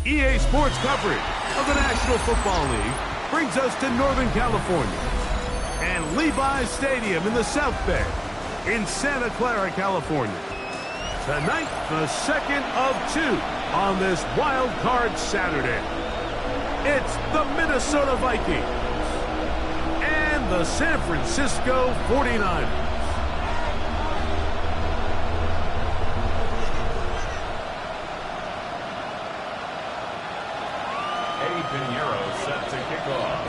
EA Sports coverage of the National Football League brings us to Northern California and Levi's Stadium in the South Bay in Santa Clara, California. Tonight, the second of two on this wild card Saturday. It's the Minnesota Vikings and the San Francisco 49ers. Set to kick off.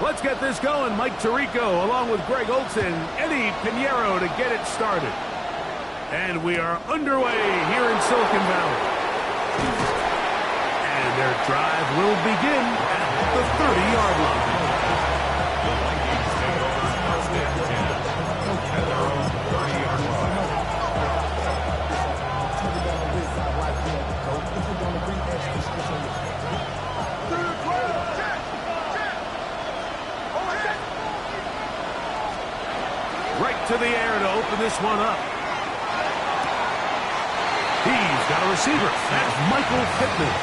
Let's get this going. Mike Tirico along with Greg Olson, Eddie Pinheiro to get it started. And we are underway here in Silicon Valley. And their drive will begin at the 30-yard line. The Vikings take over first and 10 at their own 30-yard line. Right to the air to open this one up. He's got a receiver. That's Michael Pittman.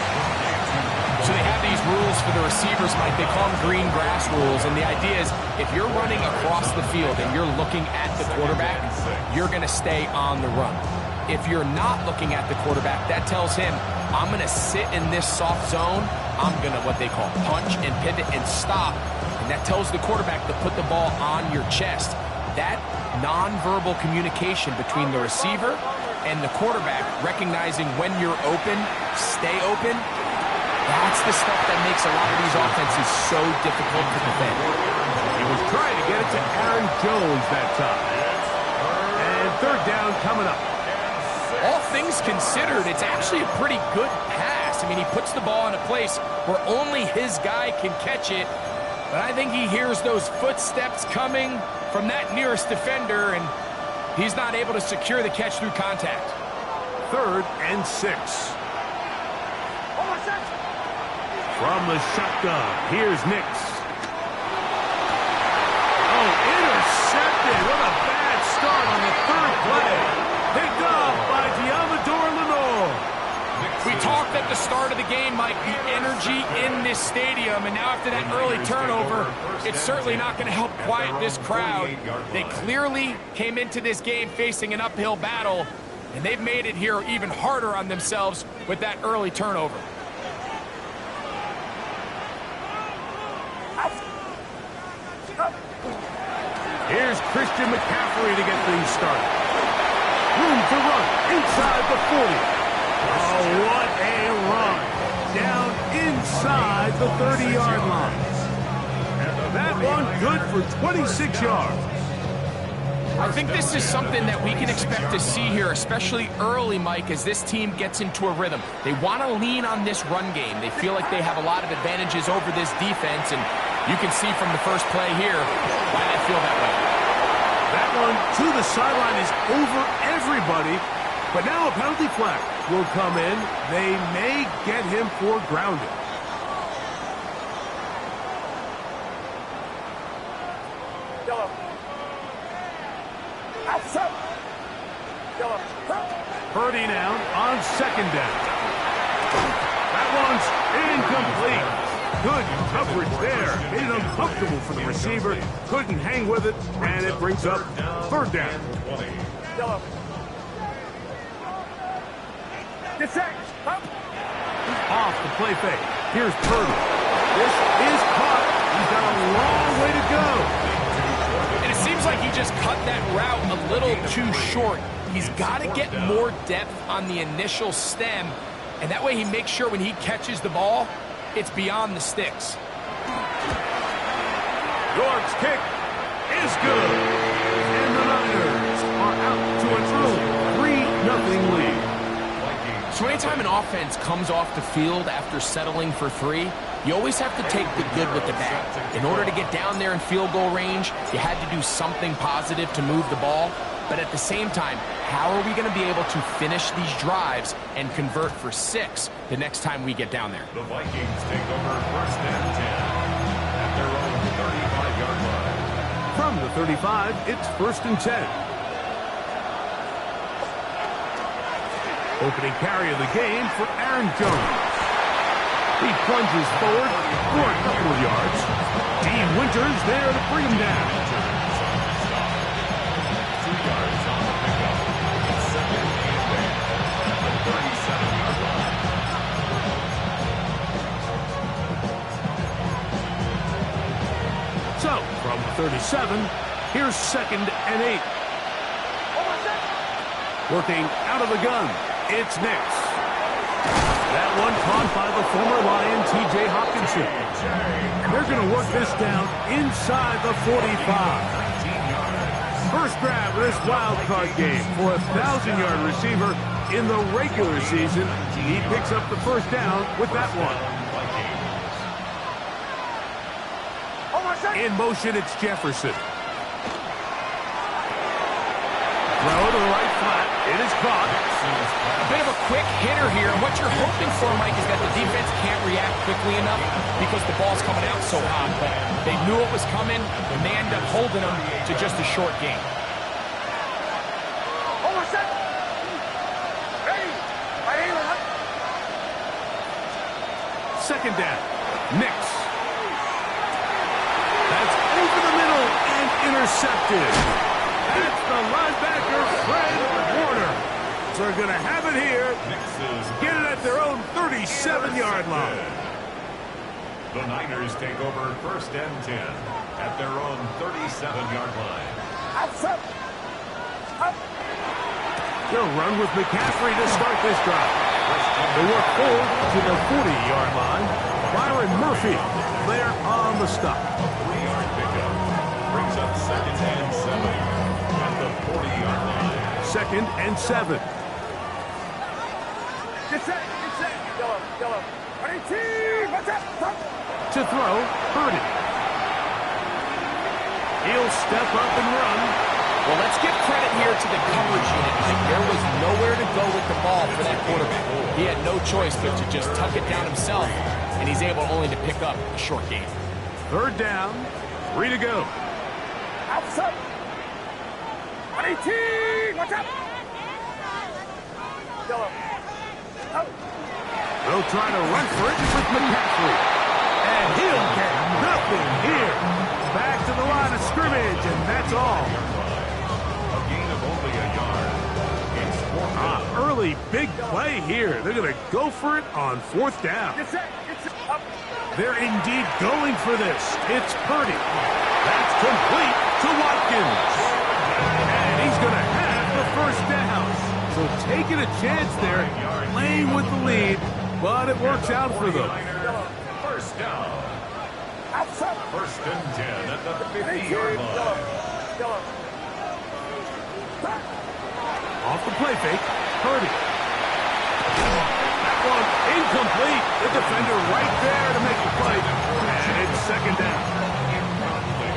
So they have these rules for the receivers, Mike. They call them green grass rules. And the idea is if you're running across the field and you're looking at the quarterback, you're going to stay on the run. If you're not looking at the quarterback, that tells him, I'm going to sit in this soft zone. I'm going to what they call punch and pivot and stop. And that tells the quarterback to put the ball on your chest. That nonverbal communication between the receiver and the quarterback, recognizing when you're open, stay open, that's the stuff that makes a lot of these offenses so difficult to defend. He was trying to get it to Aaron Jones that time. And third down coming up. All things considered, it's actually a pretty good pass. I mean, he puts the ball in a place where only his guy can catch it. But I think he hears those footsteps coming from that nearest defender, and he's not able to secure the catch through contact. 3rd and 6. From the shotgun, here's Nix. Oh, intercepted. What a bad start on the 3rd play. Picked off by Diamador Lenore. We talked at the start of the game, Mike, the energy in this stadium, and now after that early turnover, it's certainly not going to help quiet this crowd. They clearly came into this game facing an uphill battle, and they've made it here even harder on themselves with that early turnover. Here's Christian McCaffrey to get things started. Room to run inside the 40. Oh, what a run. Down inside the 30-yard line. That one good for 26 yards. I think this is something that we can expect to see here, especially early, Mike, as this team gets into a rhythm. They want to lean on this run game. They feel like they have a lot of advantages over this defense, and you can see from the first play here why they feel that way. That one to the sideline is over everybody, but now a penalty flag will come in. They may get him for grounding. Purdy now on 2nd down. That one's incomplete. Good coverage there. Made it uncomfortable for the receiver. Couldn't hang with it, and it brings up 3rd down. Off the play fake. Here's Purdy. This is caught. He's got a long way to go. And it seems like he just cut that route a little too short. He's got to get more depth on the initial stem, and that way he makes sure when he catches the ball, it's beyond the sticks. York's kick is good. And the Niners are out to a true 3-0 lead. So anytime an offense comes off the field after settling for 3, you always have to take the good with the bad. In order to get down there in field goal range, you had to do something positive to move the ball. But at the same time, how are we going to be able to finish these drives and convert for 6 the next time we get down there? The Vikings take over 1st and 10 at their own 35-yard line. From the 35, it's 1st and 10. Opening carry of the game for Aaron Jones. He plunges forward for a couple of yards. Dean Winters there to bring him down. 2 yards on the pickup. It's second and 10 at the 37-yard line. So, from 37, here's 2nd and 8. Working out of the gun, it's Nix. That one caught by the former Lion, T.J. Hopkinson. They're going to work this down inside the 45. First grab of this wild card game for a 1,000-yard receiver in the regular season. He picks up the first down with that one. In motion, it's Jefferson. Throw to the right flat. It is caught. A bit of a quick hitter here, and what you're hoping for, Mike, is that the defense can't react quickly enough because the ball's coming out so hot. But they knew it was coming, and they end up holding them to just a short game. Second down. Nix. That's over the middle and intercepted. That's the linebacker, Fred Warner. So they're going to have it here. Get it at their own 37-yard line. The Niners take over 1st and 10 at their own 37-yard line. They'll run with McCaffrey to start this drive. They work forward to the 40-yard line. Byron Murphy there on the stop. A 3-yard pickup brings up 2nd and 7 at the 40-yard line. 2nd and 7. Get set. Yellow. Ready, team. What's up? To throw, Purdy. He'll step up and run. Well, let's give credit here to the coverage unit, Mike. There was nowhere to go with the ball for that quarterback. He had no choice but to just tuck it down himself, and he's able only to pick up a short gain. 3rd down, 3 to go. Outside. Ready, team. What's up? Yellow. Out. They'll try to run for it with McCaffrey. And he'll get nothing here. Back to the line of scrimmage, and that's all. A gain of only a yard. It's 4th. Early big play here. They're going to go for it on 4th down. Get set. Up. They're indeed going for this. It's Purdy. That's complete to Watkins. And he's going to have the first down. So taking a chance there, playing with the lead, but it works out for them. First down. Outside. 1st and 10 at the 50-yard line. Yellow. Off the play fake, Purdy. That one incomplete. The defender right there to make the play. And it's 2nd down.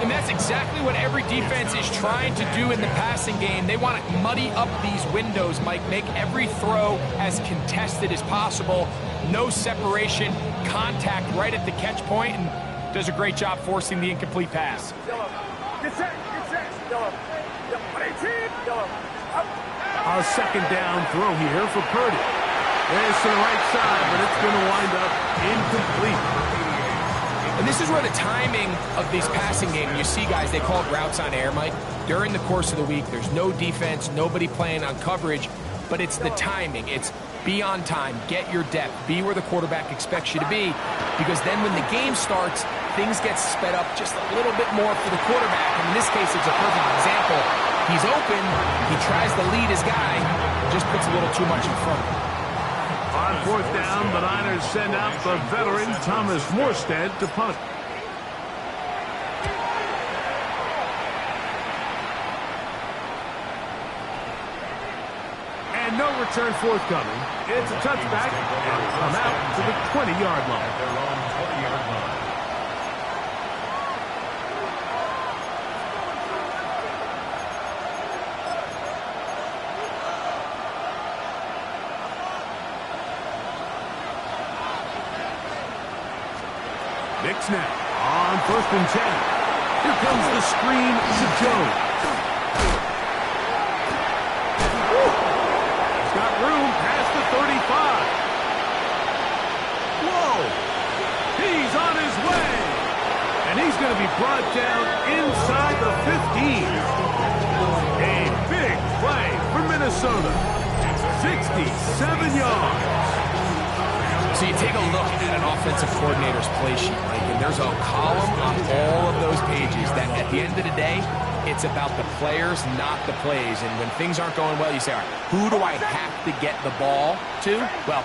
And that's exactly what every defense is trying to do in the passing game. They want to muddy up these windows, Mike, make every throw as contested as possible. No separation, contact right at the catch point, and does a great job forcing the incomplete pass. Yellow. Get set. Yellow. Ready, team. Yellow. Up. A 2nd down throw here for Purdy. It's to the right side, but it's going to wind up incomplete. And this is where the timing of these passing game, you see guys, they call it routes on air, Mike. During the course of the week, there's no defense, nobody playing on coverage, but it's the timing. It's be on time, get your depth, be where the quarterback expects you to be, because then when the game starts, things get sped up just a little bit more for the quarterback. And in this case, it's a perfect example. He's open, he tries to lead his guy, just puts a little too much in front of him. On 4th down, the Niners send out the veteran Thomas Morstead to punt. And no return forthcoming. It's a touchback and come out to the 20-yard line. At their own 20-yard line. Nix now on 1st and 10. Here comes the screen to Jones. He's got room past the brought down inside the 15. A big play for Minnesota. 67 yards. So you take a look at an offensive coordinator's play sheet, Mike, and there's a column on all of those pages that at the end of the day, it's about the players, not the plays. And when things aren't going well, you say, all right, who do I have to get the ball to? Well,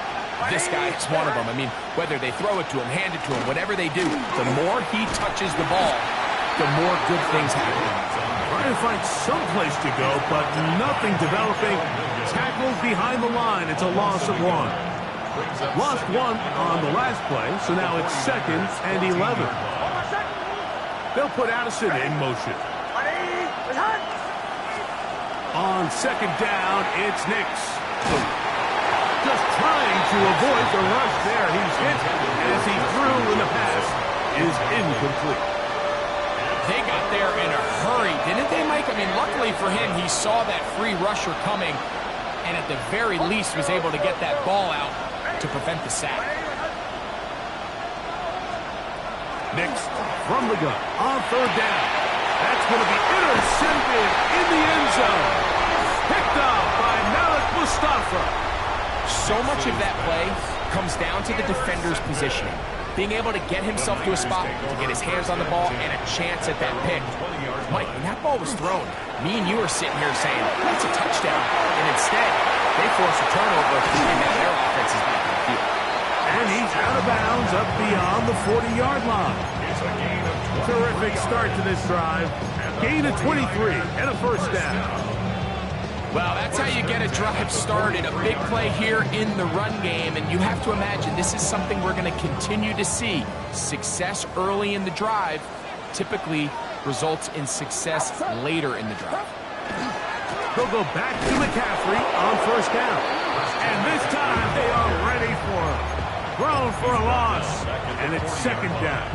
this guy is one of them. I mean, whether they throw it to him, hand it to him, whatever they do, the more he touches the ball, the more good things happen. Trying to find some place to go, but nothing developing. Tackled behind the line. It's a loss of 1. Lost 1 on the last play, so now it's 2nd and 11. They'll put Addison in motion. On 2nd down, it's Nix. Just trying to avoid the rush there. He's hit as he threw in the pass is incomplete. They got there in a hurry, didn't they, Mike? I mean, luckily for him, he saw that free rusher coming and at the very least was able to get that ball out to prevent the sack. Next, from the gun, on 3rd down. That's going to be intercepted in the end zone. Picked up by Malik Mustafa. So much of that play comes down to the defender's positioning. Being able to get himself to a spot, to get his hands on the ball, and a chance at that pick. Mike, when that ball was thrown, me and you were sitting here saying, that's a touchdown. And instead, they force a turnover, and now their offense is back in the field. And he's out of bounds up beyond the 40-yard line. Terrific start to this drive. Gain of 23 and a 1st down. Well, that's how you get a drive started. A big play here in the run game, and you have to imagine this is something we're going to continue to see. Success early in the drive typically results in success later in the drive. They'll go back to McCaffrey on 1st down. And this time they are ready for him. Thrown for a loss, and it's 2nd down.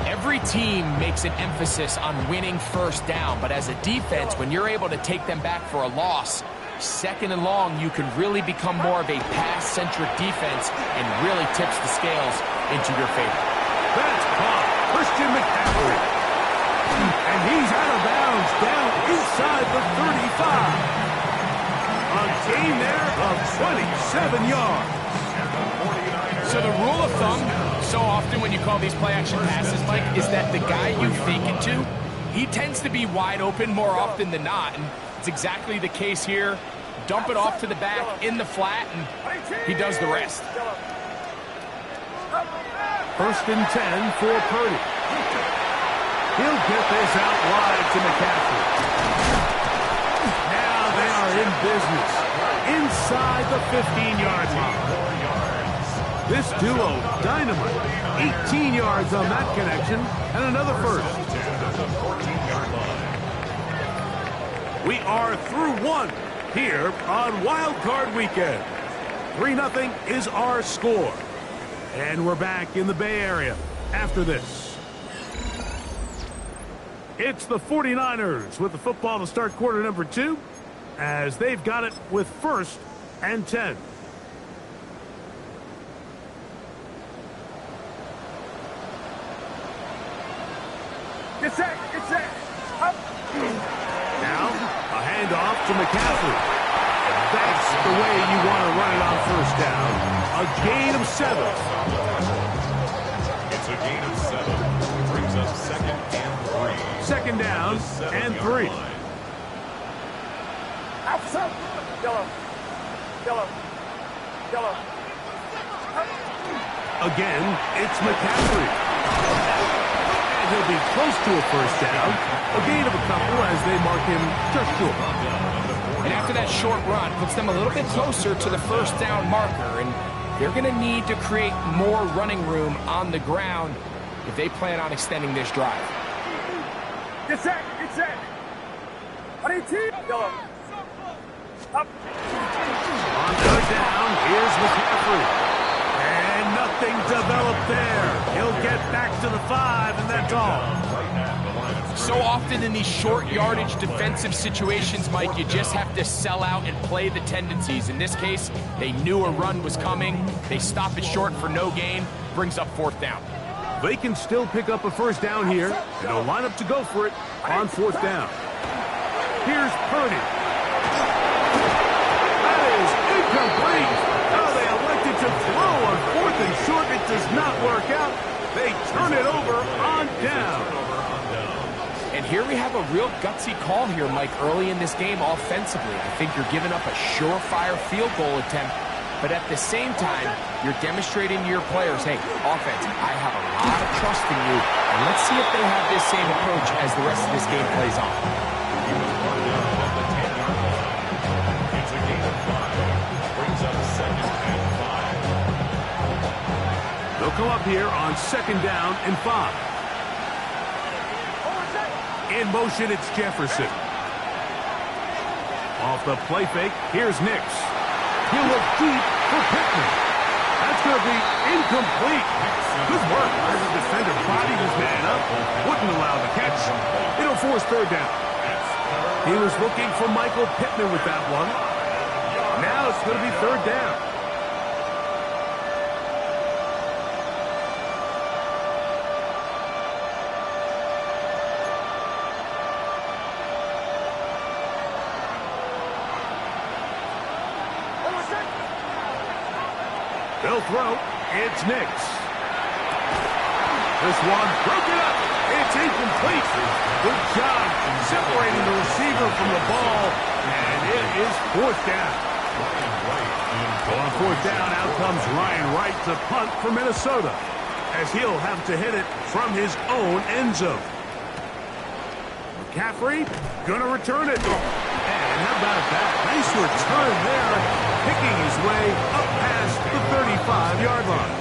Every team makes an emphasis on winning 1st down, but as a defense, when you're able to take them back for a loss, 2nd and long, you can really become more of a pass-centric defense and really tips the scales into your favor. That's caught. Christian McCaffrey. And he's out of bounds down inside the 35. A gain there of 27 yards. So the rule of thumb, so often when you call these play-action passes, Mike, is that the guy you fake it to, he tends to be wide open more often than not, and it's exactly the case here. Dump it off to the back in the flat, and he does the rest. 1st and 10 for Purdy. He'll get this out wide to McCaffrey. Now they are in business inside the 15-yard line. This duo, dynamite. 18 yards on that connection, and another 1st. We are through 1 here on Wild Card Weekend. 3-0 is our score. And we're back in the Bay Area after this. It's the 49ers with the football to start quarter number 2, as they've got it with 1st and 10. Get set, up. Now, a handoff to McCaffrey. That's the way you want to run it on 1st down. A gain of 7. It's a gain of 7. It brings us 2nd and 3. 2nd down and 3. Outside. Yellow. Again, it's McCaffrey. He'll be close to a 1st down. A gain of a couple as they mark him just short. And after that short run, puts them a little bit closer to the 1st down marker. And they're going to need to create more running room on the ground if they plan on extending this drive. Get set. Yellow. Up. On 3rd down, here's McCaffrey. And nothing developed there. He'll get back to the 5, and that's all. So often in these short yardage defensive situations, Mike, you just have to sell out and play the tendencies. In this case, they knew a run was coming. They stop it short for no gain. Brings up 4th down. They can still pick up a first down here, and they'll line up to go for it on fourth down. Here's Purdy. That is incomplete. Oh, they elected to throw on fourth and short. It does not work out. They turn it over on down. And here we have a real gutsy call here, Mike, early in this game offensively. I think you're giving up a surefire field goal attempt, but at the same time, you're demonstrating to your players, hey, offense, I have a lot of trust in you, and let's see if they have this same approach as the rest of this game plays on. It's a gain of 5. Brings up 2nd and 5. They'll come up here on 2nd down and 5. In motion, it's Jefferson. Off the play fake, here's Nix. He'll look deep for Pittman. That's going to be incomplete. Good work. As the defender bodied his man up, wouldn't allow the catch. It'll force third down. He was looking for Michael Pittman with that one. Now it's going to be third down. They'll throw. It's Nix. This one broken up. It's incomplete. Good job separating the receiver from the ball. And it is fourth down. On fourth down, out comes Ryan Wright to punt for Minnesota, as he'll have to hit it from his own end zone. McCaffrey gonna return it. And how about that? Nice return there, picking his way up past the 35-yard line.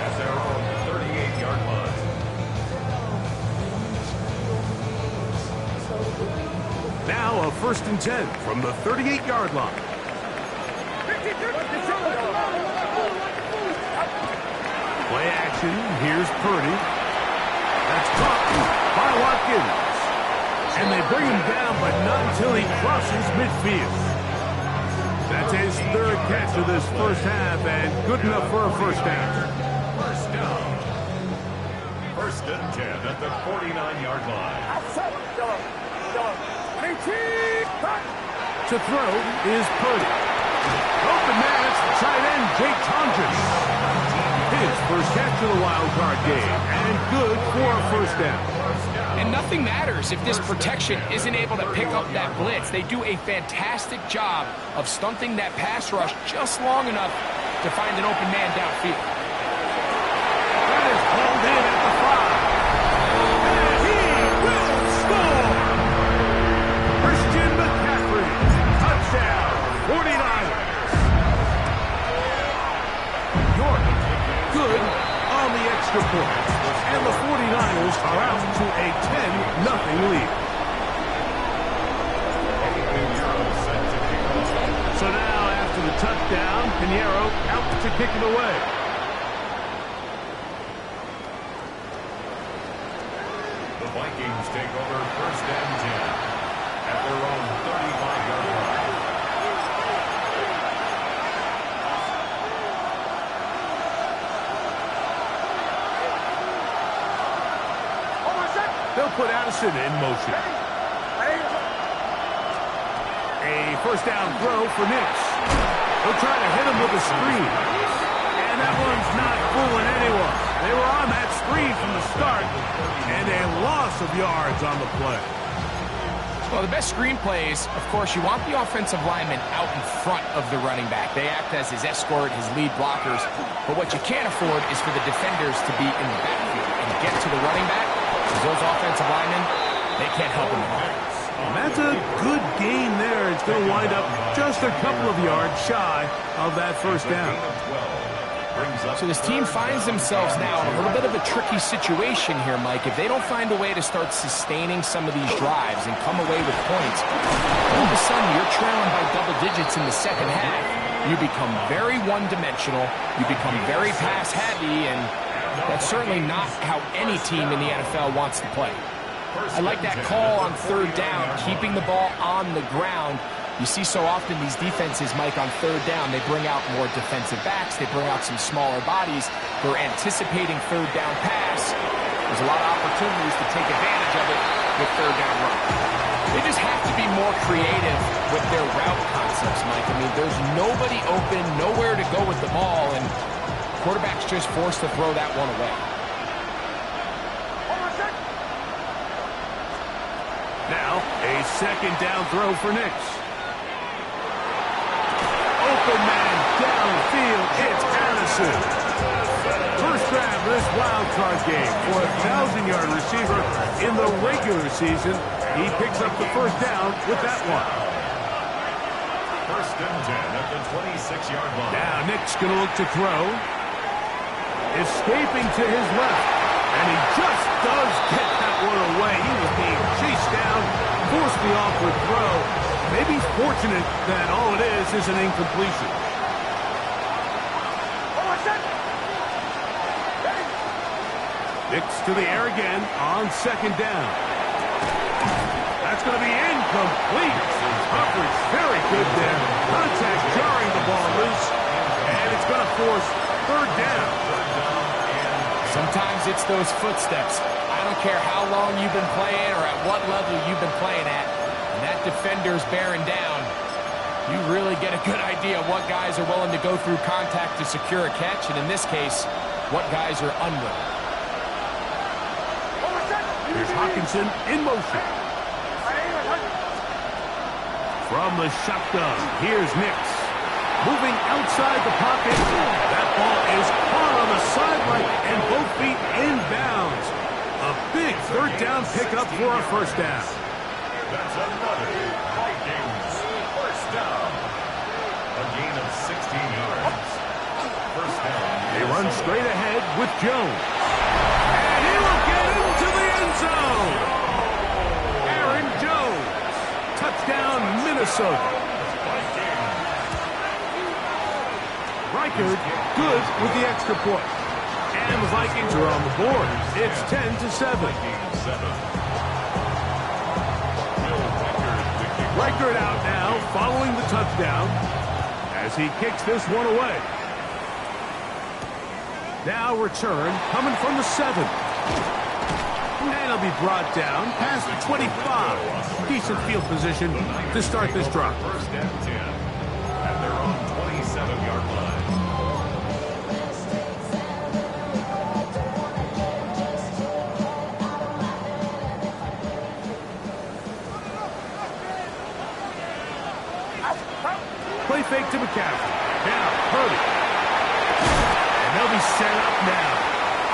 At their own 38-yard line. Now a 1st and 10 from the 38-yard line. Play action. Here's Purdy. That's caught by Watkins. And they bring him down, but not until he crosses midfield. That's his 3rd catch of this first half, and good enough for a first down. First down. 1st and 10 at the 49-yard line. To throw is Purdy. Open man, it's the tight end, Jake Tonjes. His first catch of the wild card game, and good for a first down. And nothing matters if this protection isn't able to pick up that blitz. They do a fantastic job of stunting that pass rush just long enough to find an open man downfield. That is hauled in at the 5. And he will score! Christian McCaffrey, touchdown, 49ers. York, good on the extra point. And the 49ers are out to a 10-0 lead. So now, after the touchdown, Pinheiro out to kick it away. The Vikings take over 1st and 10 at their own 35-yard line. They'll put Addison in motion. A first down throw for Nix. They'll try to hit him with a screen. And that one's not fooling anyone. They were on that screen from the start, and a loss of yards on the play. Well, the best screen plays, of course, you want the offensive lineman out in front of the running back. They act as his escort, his lead blockers. But what you can't afford is for the defenders to be in the backfield and get to the running back. Those offensive linemen, they can't help him at all. And that's a good gain there. It's going to wind up just a couple of yards shy of that first down. So this team finds themselves now in a little bit of a tricky situation here, Mike. If they don't find a way to start sustaining some of these drives and come away with points, all of a sudden you're trailing by double digits in the second half. You become very one-dimensional. You become very pass-heavy, and that's certainly not how any team in the NFL wants to play. I like that call on third down, keeping the ball on the ground. You see so often these defenses, Mike, on third down, they bring out more defensive backs. They bring out some smaller bodies. They're anticipating third down pass. There's a lot of opportunities to take advantage of it with third down run. They just have to be more creative with their route concepts, Mike. I mean, there's nobody open, nowhere to go with the ball, and quarterback's just forced to throw that one away. Now, a second down throw for Nix. Open man downfield. It's Addison. First grab of this wild card game for a 1,000-yard receiver in the regular season. He picks up the first down with that one. First and 10 at the 26-yard line. Now Nick's going to look to throw. Escaping to his left. And he just does get that one away. He was being chased down, forced the awkward throw. Maybe he's fortunate that all it is an incompletion. Nick's to the air again on second down. That's going to be incomplete. Coverage very good there. Contact jarring the ball loose. And it's going to force third down. Sometimes it's those footsteps. I don't care how long you've been playing or at what level you've been playing at. When that defender's bearing down, you really get a good idea of what guys are willing to go through contact to secure a catch, and in this case, what guys are unwilling. Here's Hawkinson in motion. From the shotgun, here's Nix. Moving outside the pocket. That ball is caught on the sideline and both feet inbounds. A big third down pickup for a first down. That's another Vikings first down. A gain of 16 yards. First down. They run straight ahead with Jones. And he will get into the end zone. Aaron Jones. Touchdown, Minnesota. Reichard good with the extra point. And the Vikings are on the board. It's 10-7. Reichard out now following the touchdown as he kicks this one away. Now return coming from the 7. And he'll be brought down past the 25. Decent field position to start this drive. First and 10 at their own 27-yard line. Play fake to McCaffrey. Now, Purdy. And they'll be set up now.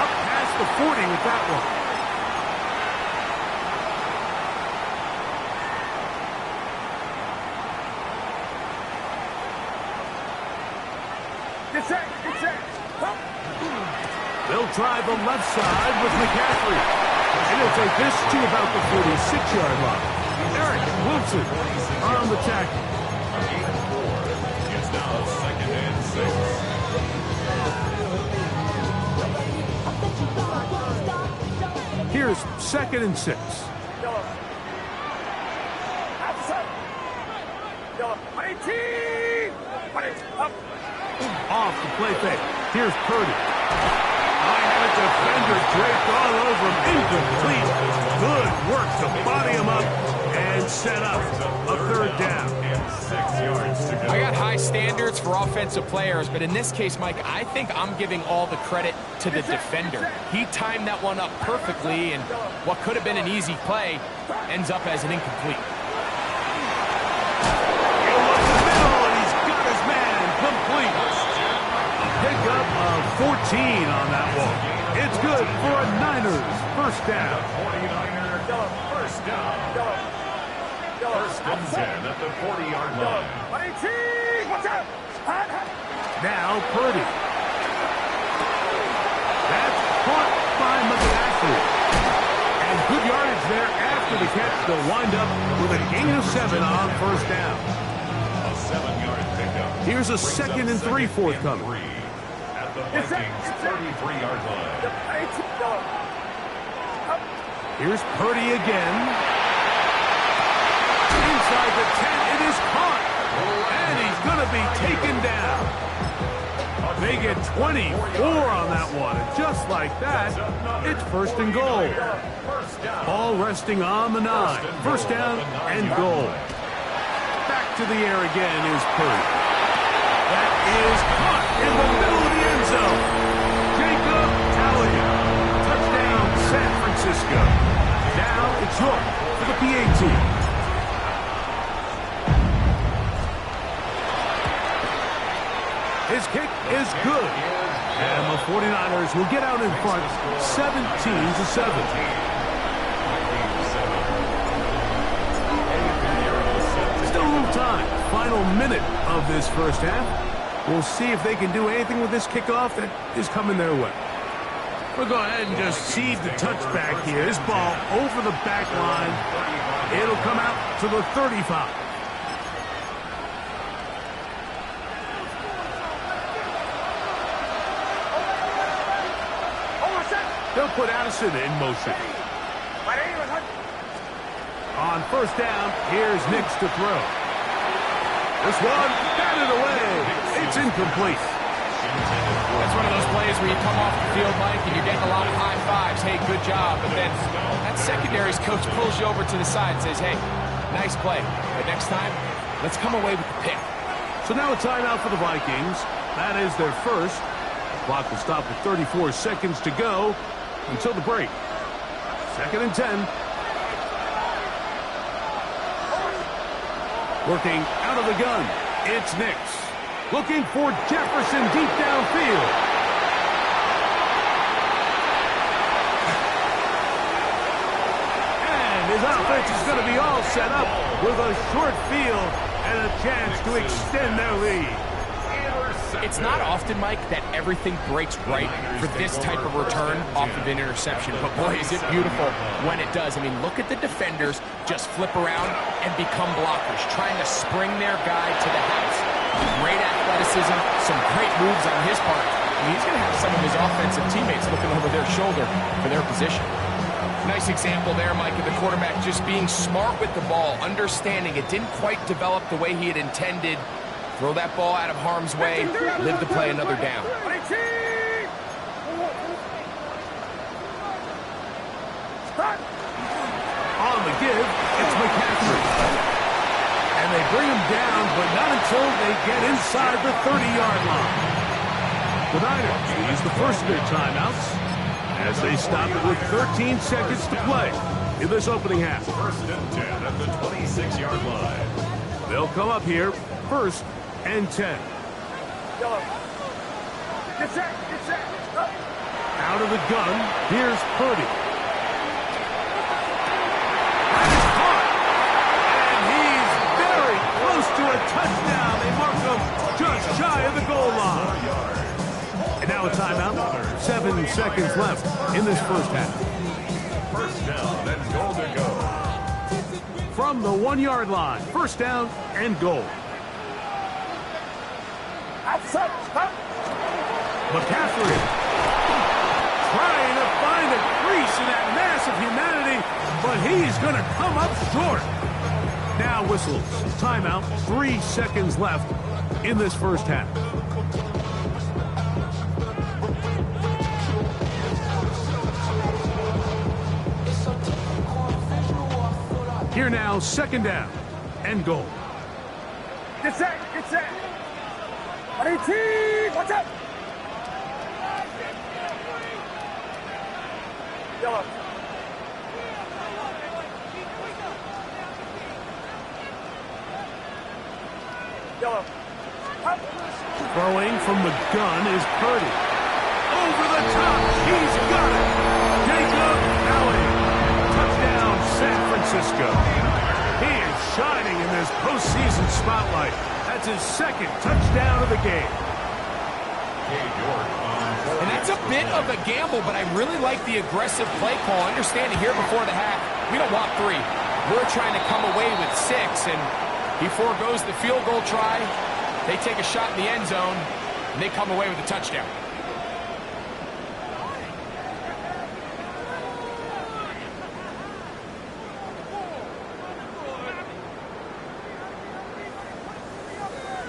Up past the 40 with that one. They'll try the left side with McCaffrey. And he'll take this to about the 46-yard line. Eric Wilson on the tackle. It's now second and 6. Here's second and 6. Off the play fake. Here's Purdy. I have a defender draped all over him. Incomplete. Good work to body him up and set up a third down. 6 yards to go. I got high standards for offensive players, but in this case, Mike, I think I'm giving all the credit to the defender. He timed that one up perfectly, and what could have been an easy play ends up as an incomplete. Pickup of 14 on that one. It's good for a Niners first down. 49er first down. First and 10 at the 40-yard line. Now Purdy. That's caught by McCaffrey. And good yardage there after the catch. They'll wind up with a gain of 7 on first down. A 7-yard pickup. Here's a second and 3 forthcoming. At the Vikings 33-yard line. Here's Purdy again. Inside the 10, it is caught. 24 on that one. And just like that, it's first and goal. Ball resting on the 9. First down and goal. Back to the air again is Purdy. That is caught in the middle of the end zone. Jacob Talia. Touchdown, San Francisco. Now it's York for the PAT. His kick is good. And the 49ers will get out in front 17-7. Still a little time. Final minute of this first half. We'll see if they can do anything with this kickoff that is coming their way. We'll go ahead and just seed the touchback here. This ball over the back line. It'll come out to the 35. They'll put Addison in motion. On first down, here's Nix to throw. This one, batted away. It's incomplete. That's one of those plays where you come off the field, Mike, and you're getting a lot of high fives. Hey, good job. But then that secondary's coach pulls you over to the side and says, hey, nice play. But next time, let's come away with the pick. So now a timeout for the Vikings. That is their first. Clock will stop with 34 seconds to go until the break. 2nd and 10. Working out of the gun. It's Nix. Looking for Jefferson deep downfield. And his offense is going to be all set up with a short field and a chance to extend their lead. It's not often, Mike, that everything breaks right for this type of return off of an interception. But, boy, is it beautiful when it does. I mean, look at the defenders just flip around and become blockers, trying to spring their guy to the house. Great athleticism, some great moves on his part. I mean, he's going to have some of his offensive teammates looking over their shoulder for their position. Nice example there, Mike, of the quarterback just being smart with the ball, understanding it didn't quite develop the way he had intended. Throw that ball out of harm's way, live to play another down. On the give, it's McCaffrey. And they bring him down, but not until they get inside the 30-yard line. The Niners use the first of their timeouts as they stop it with 13 seconds to play in this opening half. 1st and 10 at the 26-yard line. They'll come up here 1st and 10. Get set. Out of the gun, here's Purdy. And he's very close to a touchdown. They mark him just shy of the goal line. And now a timeout. 7 seconds left in this first half. First down and goal to go. From the 1-yard line, first down and goal. McCaffrey trying to find a crease in that mass of humanity, but he's going to come up short. Now whistles. Timeout. 3 seconds left in this first half. Here now, 2nd down and goal. Get set. Watch out. Throwing from the gun is Purdy. Over the top. He's got it. Jacob Allen. Touchdown, San Francisco. He is shining in this postseason spotlight. That's his 2nd touchdown of the game. And that's a bit of a gamble, but I really like the aggressive play call. Understanding here before the half, we don't want 3. We're trying to come away with 6, and he foregoes the field goal try. They take a shot in the end zone, and they come away with a touchdown.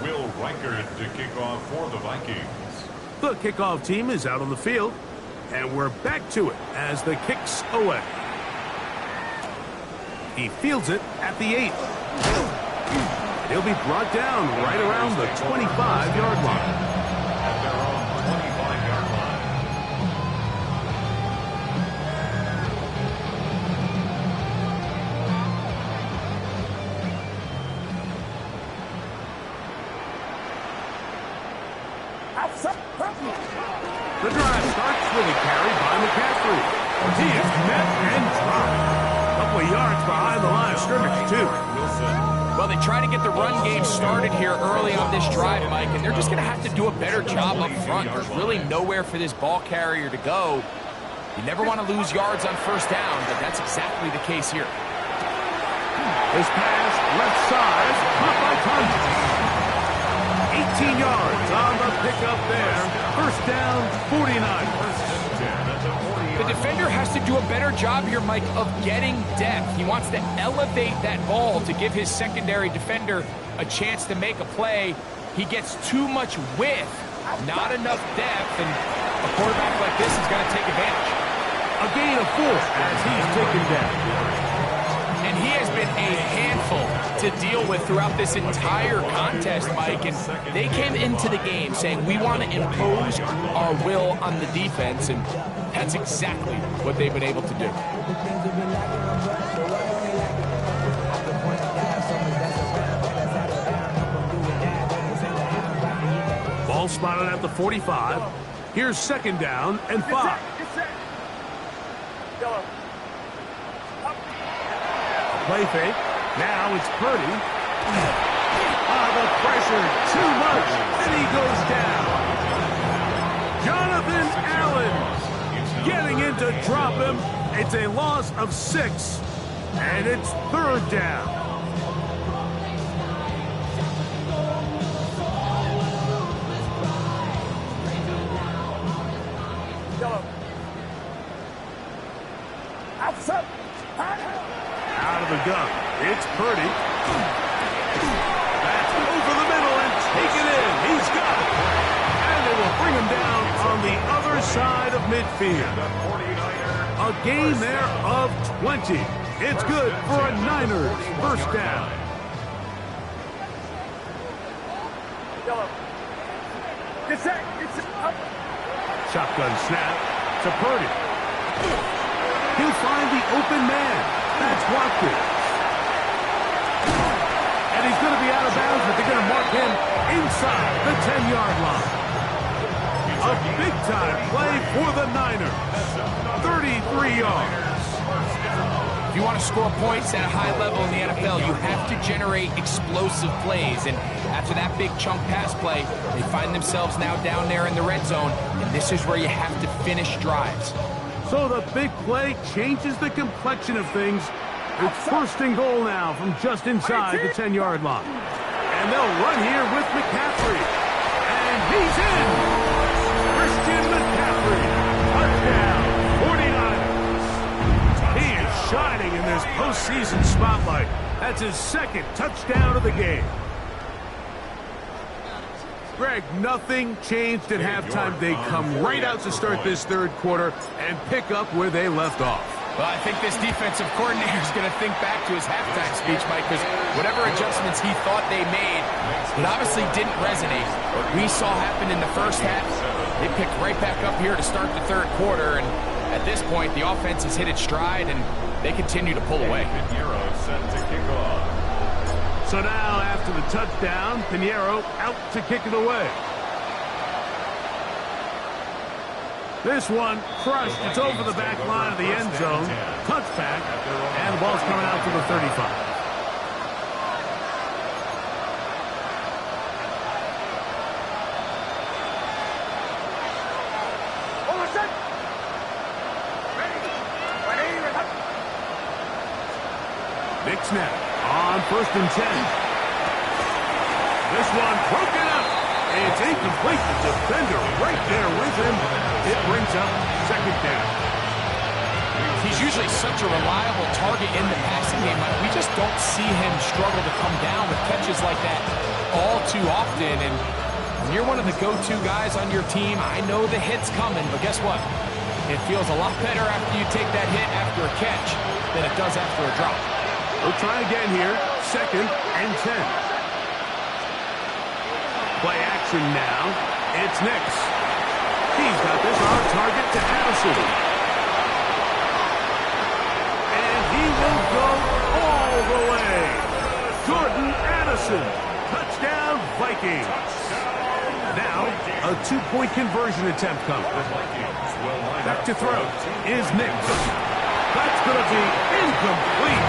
Will Reichert to kick off for the Vikings. The kickoff team is out on the field, and we're back to it as the kick's away. He fields it at the 8. He'll be brought down right around the 25-yard line. At their own 25-yard line. The drive starts with a carry by McCaffrey. He is met and dropped. A couple of yards behind the line of scrimmage, too. Well, they try to get the run game started here early on this drive, Mike, and they're just going to have to do a better job up front. There's really nowhere for this ball carrier to go. You never want to lose yards on first down, but that's exactly the case here. His pass, left side, caught by Thompson. 18 yards on the pickup there. First down, 49. The defender has to do a better job here, Mike, of getting depth. He wants to elevate that ball to give his secondary defender a chance to make a play. He gets too much width, not enough depth, and a quarterback like this is going to take advantage. A gain of 4 as he's taken down. And he has been a handful to deal with throughout this entire contest, Mike. And they came into the game saying, we want to impose our will on the defense. And that's exactly what they've been able to do. Ball spotted at the 45. Here's second down and 5. Play fake. Now it's Purdy. The pressure, too much, and he goes down. Jonathan Allen getting in to drop him. It's a loss of 6, and it's third down. Out of the gun, it's Purdy. That's over the middle and taken in. He's got it. And they will bring him down on the other side of midfield. A gain there of 20. It's good for a Niners first down. Shotgun snap to Purdy. He'll find the open man. That's Watkins. And he's going to be out of bounds, but they're going to mark him inside the 10-yard line. A big-time play for the Niners. 33 yards. If you want to score points at a high level in the NFL, you have to generate explosive plays. And after that big chunk pass play, they find themselves now down there in the red zone. And this is where you have to finish drives. So the big play changes the complexion of things. It's first and goal now from just inside the 10-yard line. And they'll run here with McCaffrey. And he's in! Christian McCaffrey, touchdown, 49ers. He is shining in this postseason spotlight. That's his second touchdown of the game. Greg, nothing changed at halftime. They come right out to start this third quarter and pick up where they left off. Well, I think this defensive coordinator is going to think back to his halftime speech, Mike, because whatever adjustments he thought they made, it obviously didn't resonate. What we saw happen in the first half, they picked right back up here to start the third quarter, and at this point, the offense has hit its stride, and they continue to pull away. Set to kick off. So now, after the touchdown, Pinheiro out to kick it away. This one crushed. It's over the back line of the end zone. Touchback, and the ball's coming out to the 35. Big snap on first and 10. This one broken up. It's incomplete. The defender right there with him. It brings up second down. He's usually such a reliable target in the passing game. We just don't see him struggle to come down with catches like that all too often. And When you're one of the go-to guys on your team, I know the hit's coming, but guess what? It feels a lot better after you take that hit after a catch than it does after a drop. We'll try again here. 2nd and 10. Play action now. It's Nix. He's got this on target to Addison. And he will go all the way. Jordan Addison. Touchdown, Vikings. Now, a 2-point conversion attempt coming. Back to throw is Nix. That's going to be incomplete.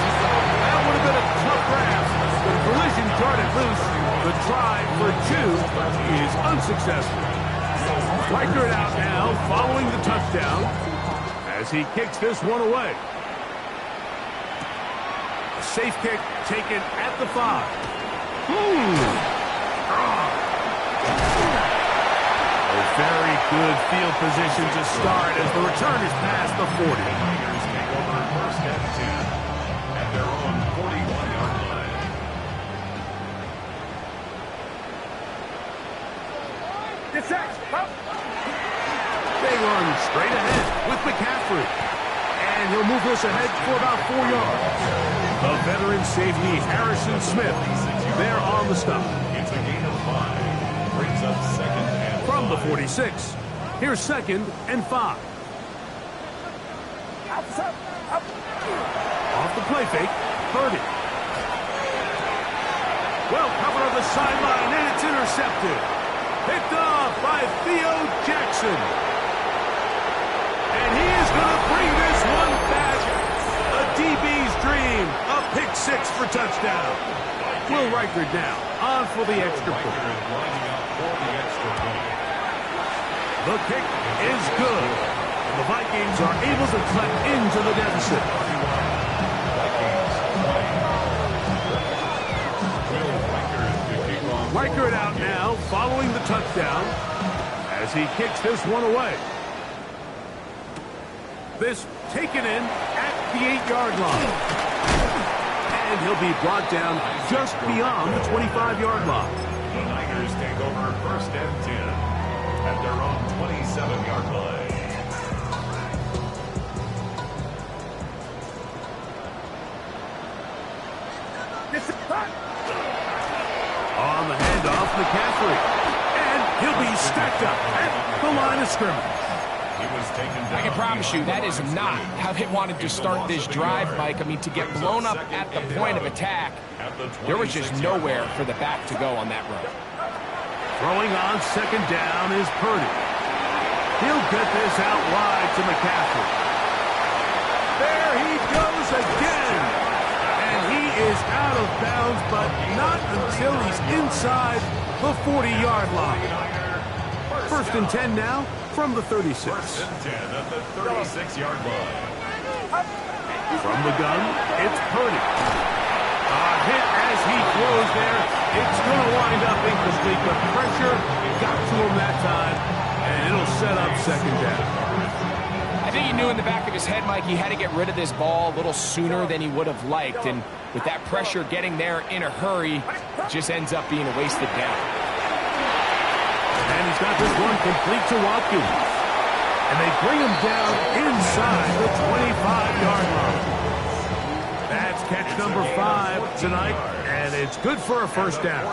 That would have been a tough grab. The collision darted loose. The try for 2 is unsuccessful. Riker out now following the touchdown as he kicks this one away. A safe kick taken at the 5. A very good field position to start as the return is past the 40. The Niners take over 1st and 10 at their own 41-yard line. They run straight ahead with McCaffrey. And he'll move this ahead for about 4 yards. The veteran safety, Harrison Smith, there on the stop. It's a gain of 5. Brings up 2nd and 5. From the 46, here's 2nd and 5. Off the play fake, Purdy. Well covered on the sideline, and it's intercepted. Picked off by Theo Jackson. And he is going to bring this one back. A DB's dream. A pick 6 for touchdown. Will Riker down on for the extra point. The kick is good. The Vikings are able to cut into the deficit. Riker out now following the touchdown as he kicks this one away. This taken in at the 8-yard line. And he'll be brought down just beyond the 25-yard line. The Niners take over 1st and 10 at their own 27-yard line. On the handoff, McCaffrey. And he'll be stacked up at the line of scrimmage. I can promise you that is not how they wanted to start this drive, Mike. I mean, to get blown up at the point of attack, there was just nowhere for the back to go on that run. Throwing on 2nd down is Purdy. He'll get this out wide to McCaffrey. There he goes again. And he is out of bounds, but not until he's inside the 40-yard line. 1st and 10 now from the 36. 1st and 10 at the 36-yard line. From the gun, it's Purdy. A hit as he throws there. It's going to wind up incomplete, but pressure got to him that time, and it'll set up 2nd down. I think he knew in the back of his head, Mike, he had to get rid of this ball a little sooner than he would have liked, and with that pressure getting there in a hurry, it just ends up being a wasted down. And he's got this one complete to Watkins. And they bring him down inside the 25-yard line. That's catch number 5 tonight, and it's good for a 1st down.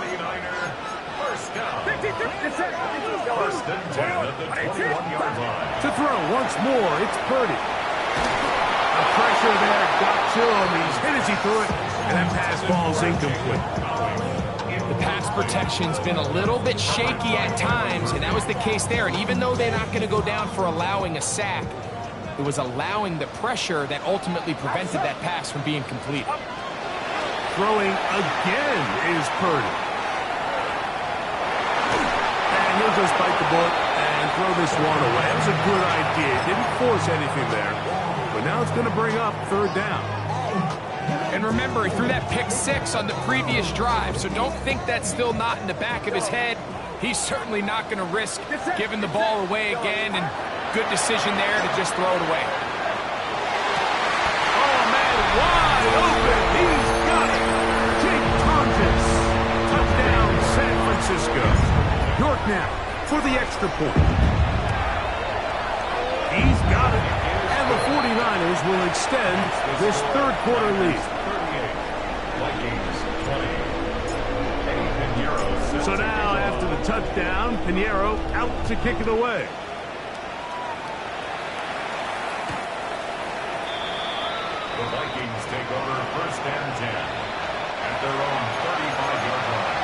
1st down. 1st and 10 at the 21-yard line. To throw once more, it's Purdy. The pressure there got to him. He's hit as he threw it, and that pass ball's incomplete. The pass protection's been a little bit shaky at times, and that was the case there. And even though they're not going to go down for allowing a sack, it was allowing the pressure that ultimately prevented that pass from being complete. Throwing again is Purdy. And he'll just bite the bullet and throw this one away. It was a good idea. Didn't force anything there. But now it's going to bring up 3rd down. And remember, he threw that pick 6 on the previous drive, so don't think that's still not in the back of his head. He's certainly not going to risk giving the ball away again, and good decision there to just throw it away. Oh, man, wide open. He's got it. Jake Tonjes. Touchdown, San Francisco. Your now for the extra point. He's got it. And the 49ers will extend this third quarter lead. So now, after the touchdown, Pinheiro out to kick it away. The Vikings take over first and 10 at their own 35-yard line.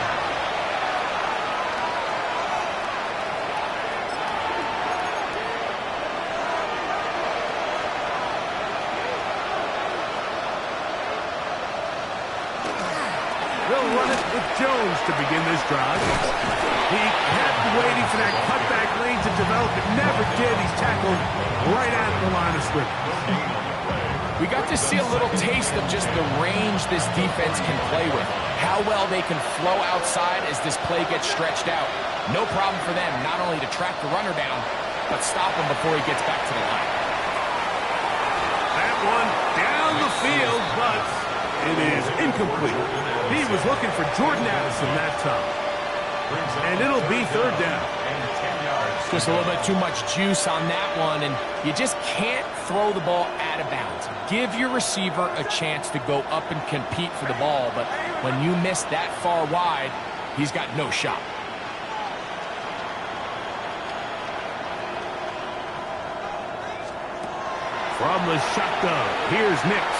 They'll run it with Jones to begin this drive. He kept waiting for that cutback lane to develop. It never did. He's tackled right at the line of scrimmage. We got to see a little taste of just the range this defense can play with. How well they can flow outside as this play gets stretched out. No problem for them not only to track the runner down, but stop him before he gets back to the line. That one down the field, but it is incomplete. He was looking for Jordan Addison that time. And it'll be third down. Just a little bit too much juice on that one, and you just can't throw the ball out of bounds. Give your receiver a chance to go up and compete for the ball, but when you miss that far wide, he's got no shot. From the shotgun, here's Nix.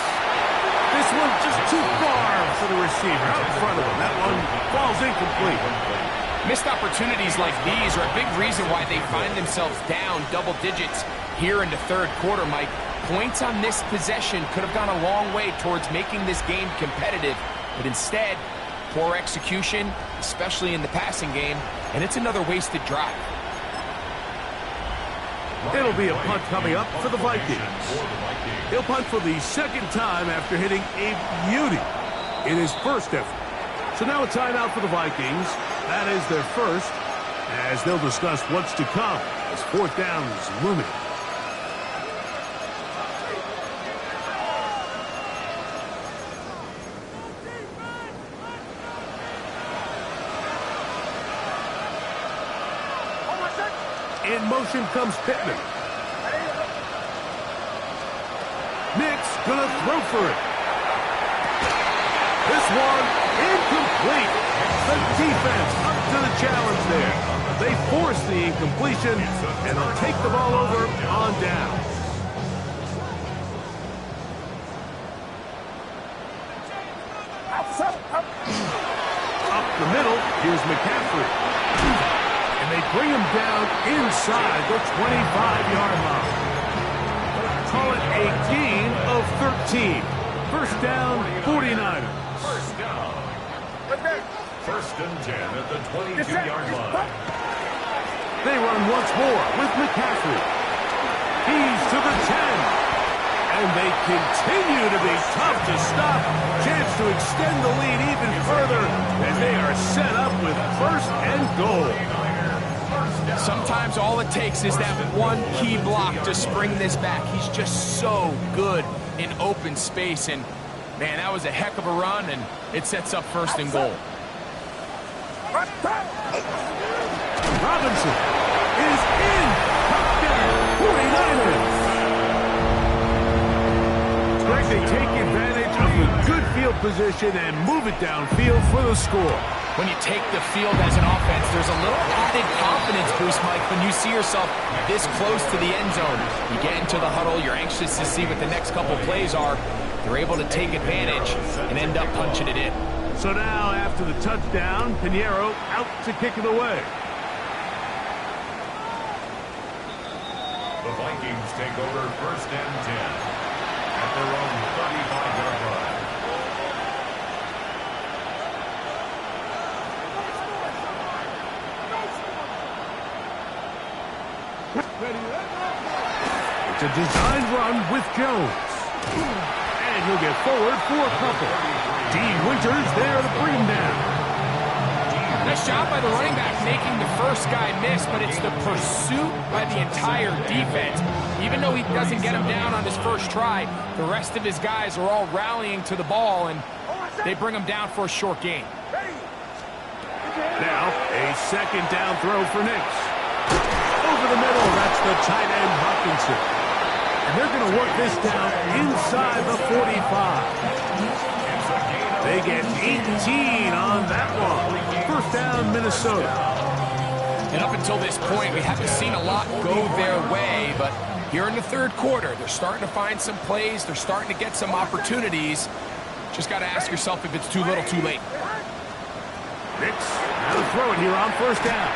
This one just too far for the receiver out in front of him. That one falls incomplete. Missed opportunities like these are a big reason why they find themselves down double digits here in the third quarter, Mike. Points on this possession could have gone a long way towards making this game competitive, but instead, poor execution, especially in the passing game, and it's another wasted drive. It'll be a punt coming up for the Vikings. He'll punt for the second time after hitting a beauty in his first effort. So now a timeout for the Vikings. That is their first, as they'll discuss what's to come as fourth down is looming. In motion comes Pittman. Nix gonna throw for it. This one incomplete. The defense up to the challenge there. They force the incompletion, and they'll take the ball over on down. Up the middle, here's McCaffrey. And they bring him down inside the 25-yard line. Call it a gain of 13. First down, 49ers. First down. First and 10 at the 22-yard line. They run once more with McCaffrey. He's to the 10. And they continue to be tough to stop. Chance to extend the lead even further as they are set up with first and goal. Sometimes all it takes is that one key block to spring this back. He's just so good in open space. And, man, that was a heck of a run, and it sets up first and goal. Robinson is in. Touchdown, 49ers. Greg, they take advantage of the good field position and move it downfield for the score. When you take the field as an offense, there's a little added confidence boost, Mike, when you see yourself this close to the end zone. You get into the huddle, you're anxious to see what the next couple plays are. You're able to take advantage and end up punching it in. So now, after the touchdown, Pinheiro out to kick it away. The Vikings take over first and 10 at their own 35-yard line. It's a designed run with Jones. And he'll get forward for a couple. Dean Winters there to bring him down. Nice job by the running back making the first guy miss, but it's the pursuit by the entire defense. Even though he doesn't get him down on his first try, the rest of his guys are all rallying to the ball, and they bring him down for a short gain. Now, A second down throw for Nix. Over the middle, that's the tight end Hopkinson. And they're going to work this down inside the 45. They get 18 on that one. First down, Minnesota. And up until this point, we haven't seen a lot go their way, but here in the third quarter, they're starting to find some plays. They're starting to get some opportunities. Just got to ask yourself if it's too little, too late. Nix, now to throw it here on first down.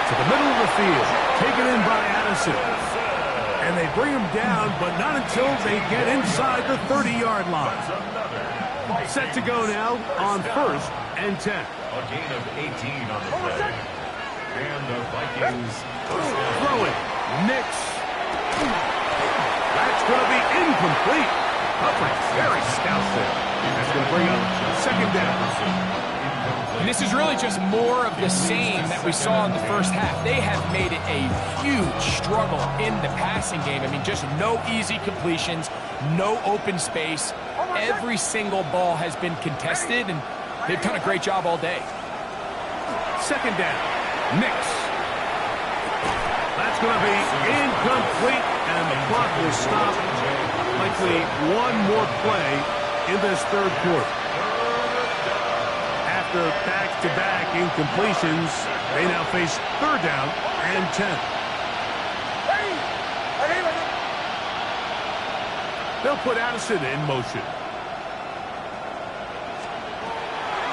To the middle of the field, taken in by Addison. And they bring him down, but not until they get inside the 30-yard line. Set to go now on first and 10. A gain of 18 on the play. And the Vikings throw it. Nix. That's going to be incomplete. Coverage very stout there. That's going to bring up second down. And this is really just more of the same that we saw in the first half. They have made it a huge struggle in the passing game. I mean, just no easy completions, no open space. Every single ball has been contested, and they've done a great job all day. Second down. Nix. That's going to be incomplete, and the clock will stop. Likely one more play in this third quarter. After back-to-back incompletions, they now face third down and 10. They'll put Addison in motion.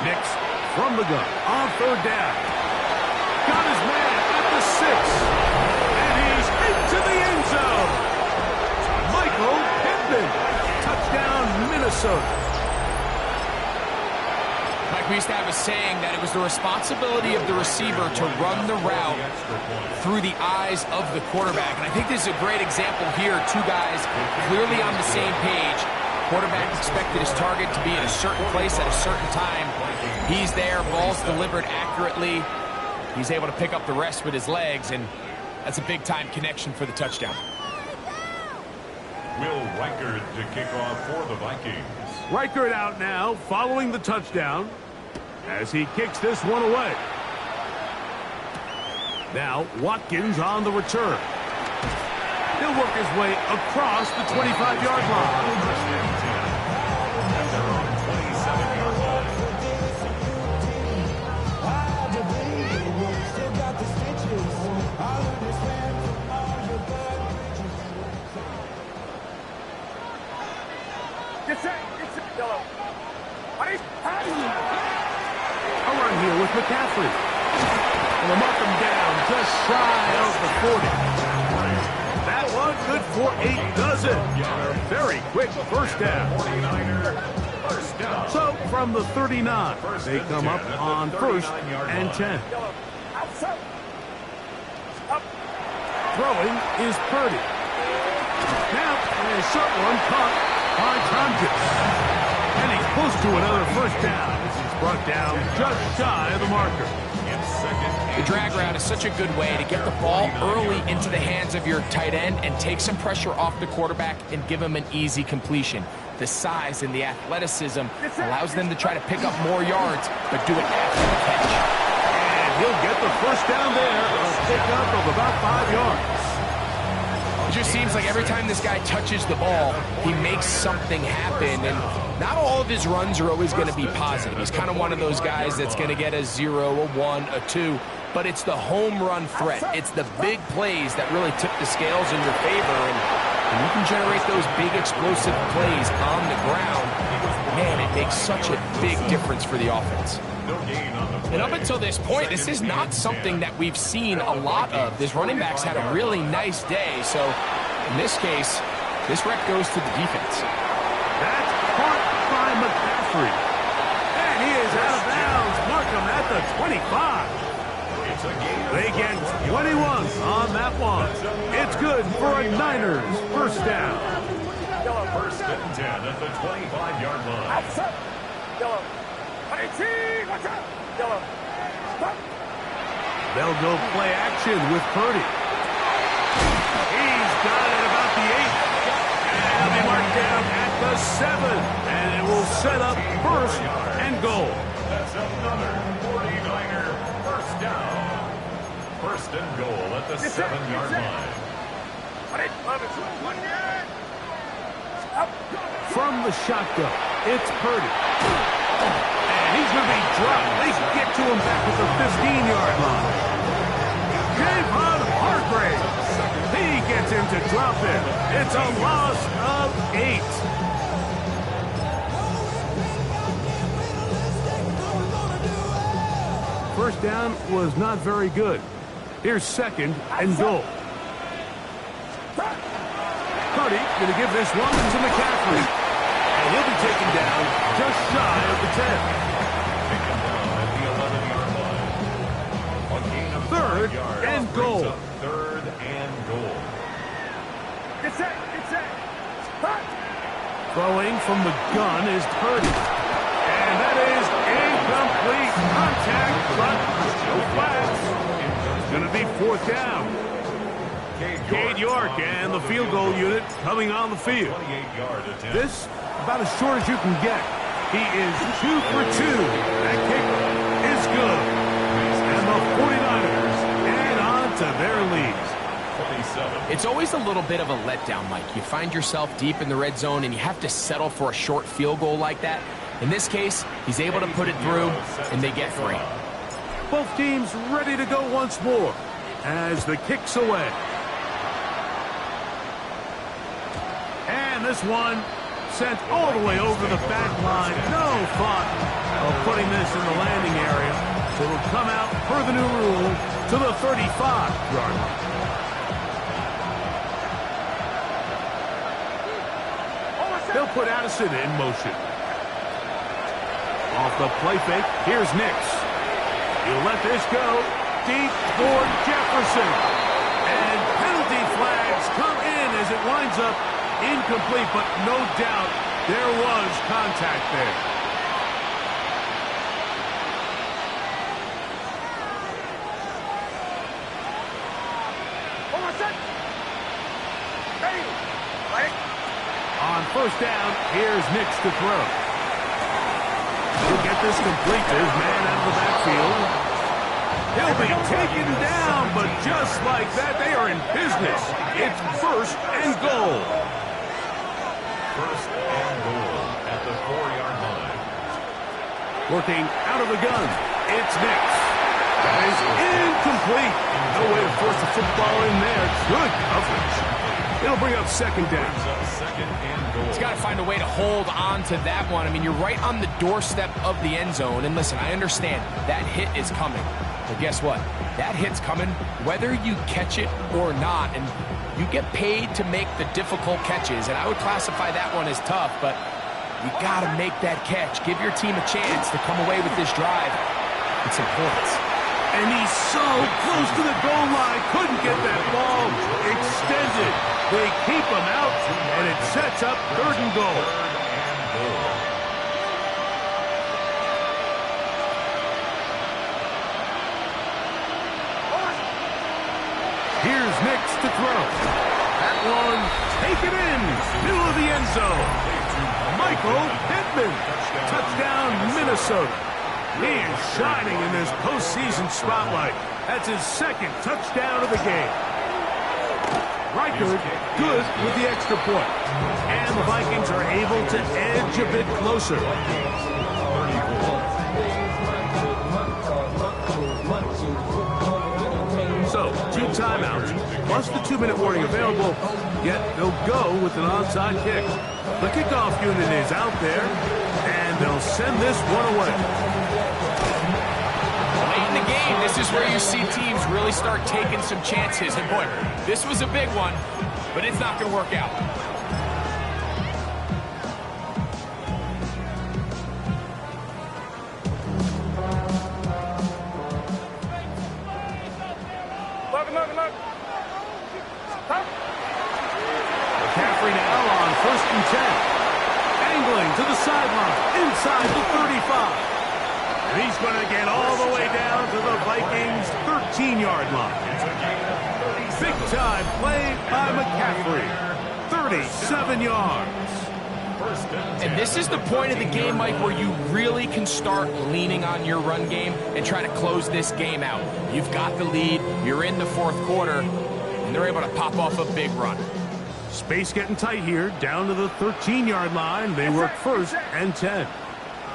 Nix from the gun on third down. Got his man at the 6. And he's into the end zone. Michael Pittman. Touchdown, Minnesota. We used to have a saying that it was the responsibility of the receiver to run the route through the eyes of the quarterback. And I think this is a great example here. Two guys clearly on the same page. Quarterback expected his target to be in a certain place at a certain time. He's there. Ball's delivered accurately. He's able to pick up the rest with his legs, and that's a big-time connection for the touchdown. Will Reichard to kick off for the Vikings. Reichard out now following the touchdown as he kicks this one away. Now Watkins on the return. He'll work his way across the 25-yard line. First and 10 at their own 27-yard line. Get set, yellow. A run here with McCaffrey. And they'll mark him down just shy of the 40. That one good for 8 dozen. Very quick first down. So from the 39, they come up on first and 10. Throwing is Purdy. Now a short one caught by Tompkins. And he's close to another first down. He's brought down just shy of the marker. The drag route is such a good way to get the ball early into the hands of your tight end and take some pressure off the quarterback and give him an easy completion. The size and the athleticism allows them to try to pick up more yards, but do it after the catch. And he'll get the first down there, a pickup of about 5 yards. It just seems like every time this guy touches the ball, he makes something happen, and not all of his runs are always going to be positive. He's kind of one of those guys that's going to get a 0, a 1, a 2, but it's the home run threat. It's the big plays that really tip the scales in your favor, and when you can generate those big explosive plays on the ground, man, it makes such a big difference for the offense. And up until this point, this is not something that we've seen a lot of. This running back's had a really nice day, so in this case, this rep goes to the defense. That's caught by McCaffrey. And he is out of bounds. Mark him at the 25. They get 21 on that one. It's good for a Niners first down. First and 10 at the 25-yard line. Yellow. Yellow. They'll go play action with Purdy. He's got it about the 8. And he'll be marked down at the 7. And it will set up first and goal. That's another first and goal at the 7-yard line. From the shotgun, it's Purdy. And he's going to be dropped. They get to him back at the 15-yard line. Javon Hargrave. He gets him to drop it. It's a loss of 8. First down was not very good. Here's second and goal. Purdy going to give this one to McCaffrey. And he'll be taken down just shy of the 10. Taken down at the 11-yard line. On gain of 3rd 5 yards, and brings goal. up 3rd and goal. Get set. Throwing from the gun is Purdy. And that is incomplete. Contact, but no flags. It's going to be 4th down. Cade York and the field goal unit coming on the field. 28-yard attempt. This about as short as you can get. He is 2 for 2. That kicker is good. And the 49ers add on to their lead. 27. It's always a little bit of a letdown, Mike. You find yourself deep in the red zone and you have to settle for a short field goal like that. In this case, he's able to put it through, and they get 3. Both teams ready to go once more as the kick's away. And this one sent all the way over the back line. No thought of putting this in the landing area. So it will come out per the new rule to the 35-yard line. They'll put Addison in motion. Off the play fake, here's Nix. He'll let this go deep for Jefferson. And penalty flags come in as it winds up incomplete, but no doubt there was contact there. On first down, here's Nix to throw. He'll get this complete to his man out of the backfield. He'll be taken down, but just like that, they are in business. It's 1st and goal. 1st and goal at the 4-yard line. Working out of the gun, it's Nix. That is incomplete. No way to force the football in there. Good coverage. It'll bring up 2nd down. Brings up 2nd and goal. He's got to find a way to hold on to that one. I mean, you're right on the doorstep of the end zone. And listen, I understand that hit is coming. But guess what? That hit's coming whether you catch it or not. And you get paid to make the difficult catches. And I would classify that one as tough, but you got to make that catch. Give your team a chance to come away with this drive with some points. And he's so close to the goal line. Couldn't get that ball extended. They keep him out, and it sets up 3rd and goal. Here's Nix to throw. That one taken in, middle of the end zone. Michael Pittman, touchdown Minnesota. He is shining in this postseason spotlight. That's his 2nd touchdown of the game. Reichard good with the extra point. And the Vikings are able to edge a bit closer. So, 2 timeouts, plus the 2-minute warning available, yet they'll go with an onside kick. The kickoff unit is out there, and they'll send this one away. Late in the game, this is where you see teams really start taking some chances. And boy, this was a big one, but it's not going to work out. Look. McCaffrey now on 1st and 10. Angling to the sideline, inside the 35. And he's going to get all the way down to the Vikings' 13-yard line. Big-time play by McCaffrey. 37 yards. first and 10. And this is the point of the game, Mike, where you really can start leaning on your run game and try to close this game out. You've got the lead, you're in the fourth quarter, and they're able to pop off a big run. Space getting tight here, down to the 13-yard line. They work first and 10.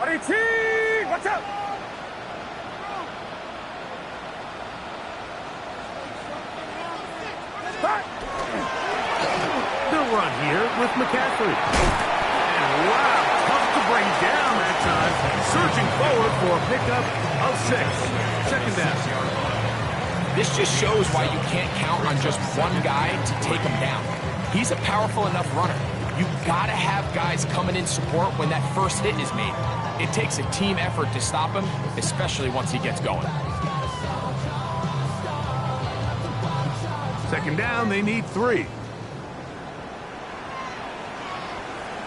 Watch out! They'll run here with McCaffrey. And wow, tough to bring down that time. Surging forward for a pickup of 6. Second down. This just shows why you can't count on just one guy to take him down. He's a powerful enough runner. You've got to have guys coming in support when that first hit is made. It takes a team effort to stop him, especially once he gets going. Second down, they need 3.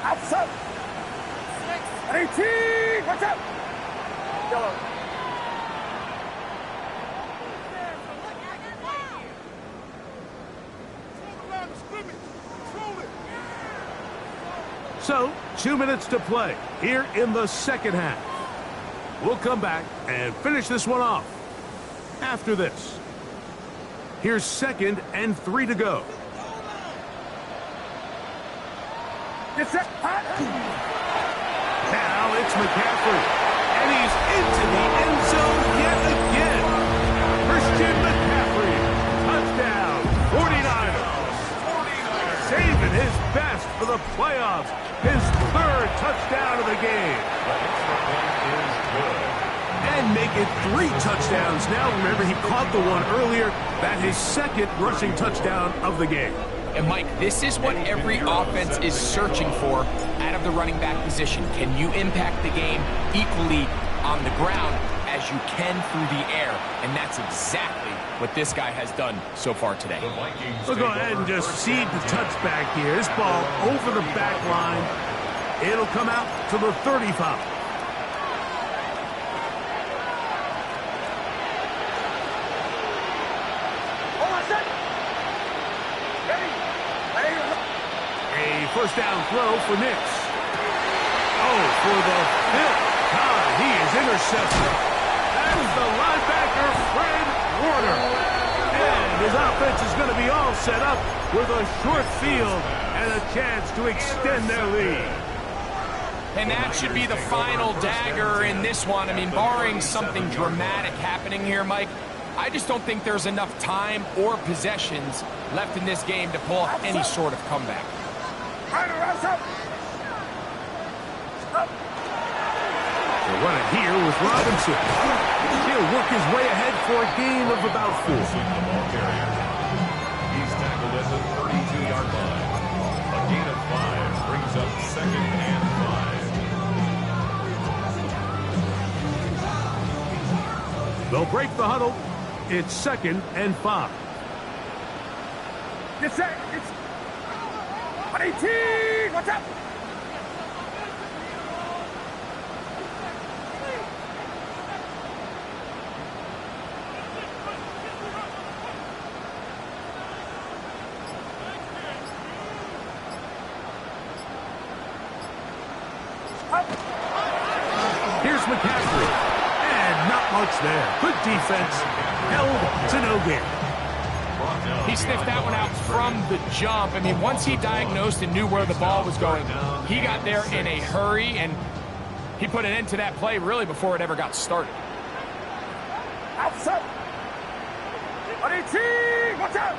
Outside! 18! Watch out! Yellow. So, 2 minutes to play here in the second half. We'll come back and finish this one off after this. Here's 2nd and 3 to go. Get set. Now it's McCaffrey. And he's into the end zone yet again. Christian McCaffrey. Touchdown. 49ers. Saving his best for the playoffs. His 3rd touchdown of the game. And make it 3 touchdowns now. Remember, he caught the one earlier. That's his 2nd rushing touchdown of the game. And Mike, this is what every offense is searching for out of the running back position. Can you impact the game equally on the ground as you can through the air? And that's exactly what this guy has done so far today. We'll go ahead and just seed the touchback here. This ball over the back line. It'll come out to the 35. First down throw for Nix. Oh, for the 5th time, he is intercepted. That is the linebacker, Fred Warner. And his offense is going to be all set up with a short field and a chance to extend their lead. And that should be the final dagger in this one. I mean, barring something dramatic happening here, Mike, I just don't think there's enough time or possessions left in this game to pull off any sort of comeback. They'll run it here with Robinson. He'll work his way ahead for a gain of about 4. He's tackled at the 32-yard line. A gain of 5 brings up 2nd and 5. They'll break the huddle. It's 2nd and 5. Get set. It's 18! Watch out! Here's McCaffrey. And not much there. Good defense. Held to no gain. He sniffed that one out from the jump. I mean, once he diagnosed and knew where the ball was going, he got there in a hurry, and he put an end to that play really before it ever got started. Outside! 18! Watch out!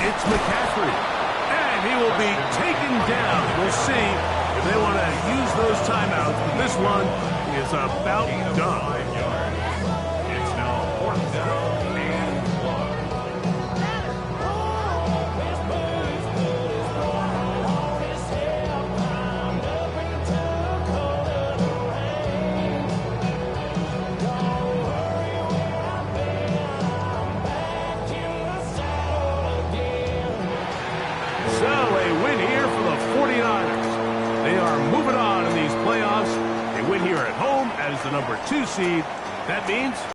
It's McCaffrey. And he will be taken down. We'll see if they want to use those timeouts. But this one is about done. It's now 4th down and 1. They are moving on in these playoffs. They win here at home as the number 2 seed. That means